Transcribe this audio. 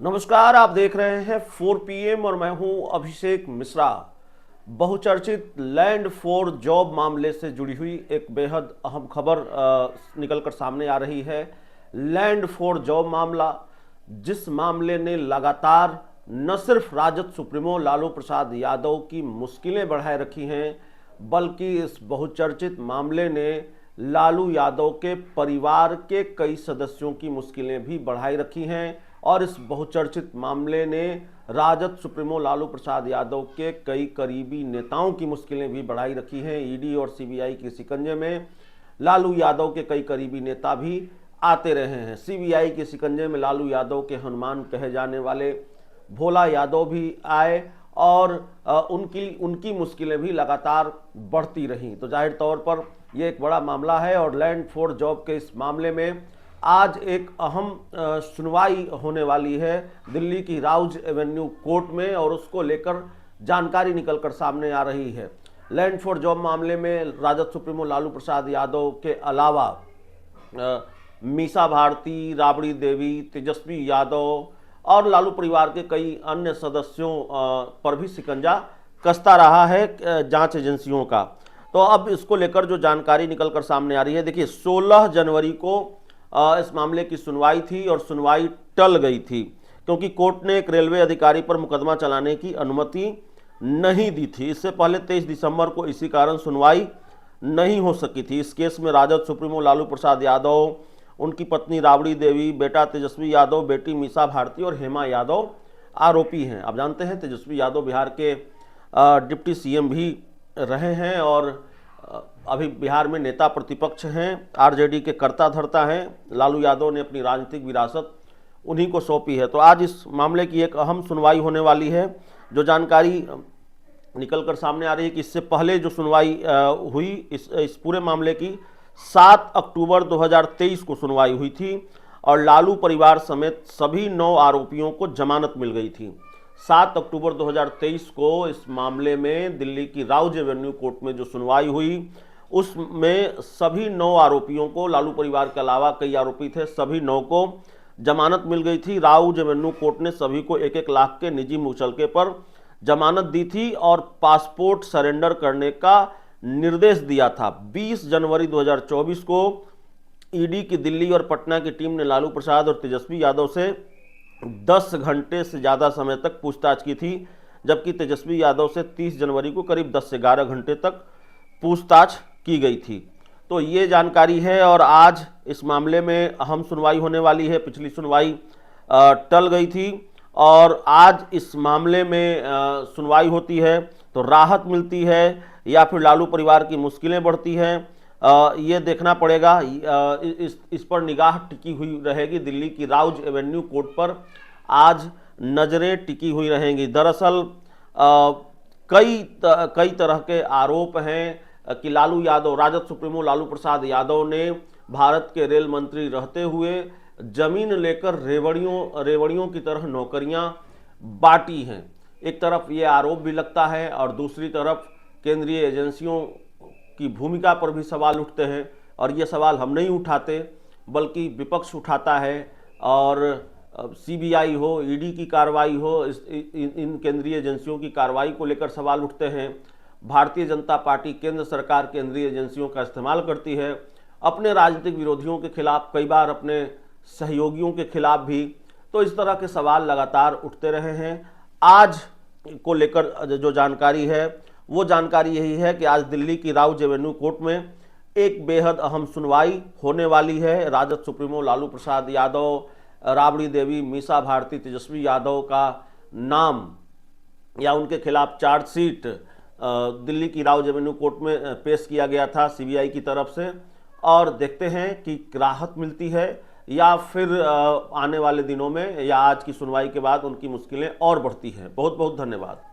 नमस्कार, आप देख रहे हैं 4 PM और मैं हूं अभिषेक मिश्रा। बहुचर्चित लैंड फॉर जॉब मामले से जुड़ी हुई एक बेहद अहम खबर निकलकर सामने आ रही है। लैंड फॉर जॉब मामला, जिस मामले ने लगातार न सिर्फ राजद सुप्रीमो लालू प्रसाद यादव की मुश्किलें बढ़ाए रखी हैं, बल्कि इस बहुचर्चित मामले ने लालू यादव के परिवार के कई सदस्यों की मुश्किलें भी बढ़ाई रखी हैं। और इस बहुचर्चित मामले ने राजद सुप्रीमो लालू प्रसाद यादव के कई करीबी नेताओं की मुश्किलें भी बढ़ाई रखी हैं। ईडी और सीबीआई के शिकंजे में लालू यादव के कई करीबी नेता भी आते रहे हैं। सीबीआई के शिकंजे में लालू यादव के हनुमान कहे जाने वाले भोला यादव भी आए और उनकी मुश्किलें भी लगातार बढ़ती रहीं। तो जाहिर तौर पर यह एक बड़ा मामला है और लैंड फॉर जॉब के इस मामले में आज एक अहम सुनवाई होने वाली है दिल्ली की राउज एवेन्यू कोर्ट में, और उसको लेकर जानकारी निकलकर सामने आ रही है। लैंड फॉर जॉब मामले में राजद सुप्रीमो लालू प्रसाद यादव के अलावा मीसा भारती, राबड़ी देवी, तेजस्वी यादव और लालू परिवार के कई अन्य सदस्यों पर भी शिकंजा कसता रहा है जांच एजेंसियों का। तो अब इसको लेकर जो जानकारी निकलकर सामने आ रही है, देखिए 16 जनवरी को इस मामले की सुनवाई थी और सुनवाई टल गई थी क्योंकि कोर्ट ने एक रेलवे अधिकारी पर मुकदमा चलाने की अनुमति नहीं दी थी। इससे पहले 23 दिसंबर को इसी कारण सुनवाई नहीं हो सकी थी। इस केस में राजद सुप्रीमो लालू प्रसाद यादव, उनकी पत्नी राबड़ी देवी, बेटा तेजस्वी यादव, बेटी मीसा भारती और हेमा यादव आरोपी हैं। आप जानते हैं तेजस्वी यादव बिहार के डिप्टी सीएम भी रहे हैं और अभी बिहार में नेता प्रतिपक्ष हैं, आरजेडी के कर्ता धर्ता हैं। लालू यादव ने अपनी राजनीतिक विरासत उन्हीं को सौंपी है। तो आज इस मामले की एक अहम सुनवाई होने वाली है। जो जानकारी निकलकर सामने आ रही है कि इससे पहले जो सुनवाई हुई इस पूरे मामले की 7 अक्टूबर 2023 को सुनवाई हुई थी और लालू परिवार समेत सभी 9 आरोपियों को जमानत मिल गई थी। 7 अक्टूबर 2023 को इस मामले में दिल्ली की राउज एवेन्यू कोर्ट में जो सुनवाई हुई उसमें सभी 9 आरोपियों को, लालू परिवार के अलावा कई आरोपी थे, सभी 9 को जमानत मिल गई थी। राउज एवेन्यू कोर्ट ने सभी को 1-1 लाख के निजी मुचलके पर जमानत दी थी और पासपोर्ट सरेंडर करने का निर्देश दिया था। 20 जनवरी 2024 को ईडी की दिल्ली और पटना की टीम ने लालू प्रसाद और तेजस्वी यादव से 10 घंटे से ज़्यादा समय तक पूछताछ की थी, जबकि तेजस्वी यादव से 30 जनवरी को करीब 10 से 11 घंटे तक पूछताछ की गई थी। तो ये जानकारी है और आज इस मामले में अहम सुनवाई होने वाली है। पिछली सुनवाई टल गई थी और आज इस मामले में सुनवाई होती है तो राहत मिलती है या फिर लालू परिवार की मुश्किलें बढ़ती हैं, ये देखना पड़ेगा। इस पर निगाह टिकी हुई रहेगी। दिल्ली की राउज एवेन्यू कोर्ट पर आज नज़रें टिकी हुई रहेंगी। दरअसल कई तरह के आरोप हैं कि लालू यादव, राजद सुप्रीमो लालू प्रसाद यादव ने भारत के रेल मंत्री रहते हुए जमीन लेकर रेवड़ियों की तरह नौकरियां बांटी हैं। एक तरफ ये आरोप भी लगता है और दूसरी तरफ केंद्रीय एजेंसियों की भूमिका पर भी सवाल उठते हैं। और ये सवाल हम नहीं उठाते बल्कि विपक्ष उठाता है और सीबीआई हो, ईडी की कार्रवाई हो, इन केंद्रीय एजेंसियों की कार्रवाई को लेकर सवाल उठते हैं। भारतीय जनता पार्टी केंद्र सरकार केंद्रीय एजेंसियों का इस्तेमाल करती है अपने राजनीतिक विरोधियों के खिलाफ, कई बार अपने सहयोगियों के खिलाफ भी। तो इस तरह के सवाल लगातार उठते रहे हैं। आज को लेकर जो जानकारी है वो जानकारी यही है कि आज दिल्ली की राउज एवेन्यू कोर्ट में एक बेहद अहम सुनवाई होने वाली है। राजद सुप्रीमो लालू प्रसाद यादव, राबड़ी देवी, मीसा भारती, तेजस्वी यादव का नाम या उनके खिलाफ चार्जशीट दिल्ली की राउज एवेन्यू कोर्ट में पेश किया गया था सीबीआई की तरफ से, और देखते हैं कि राहत मिलती है या फिर आने वाले दिनों में या आज की सुनवाई के बाद उनकी मुश्किलें और बढ़ती हैं। बहुत बहुत धन्यवाद।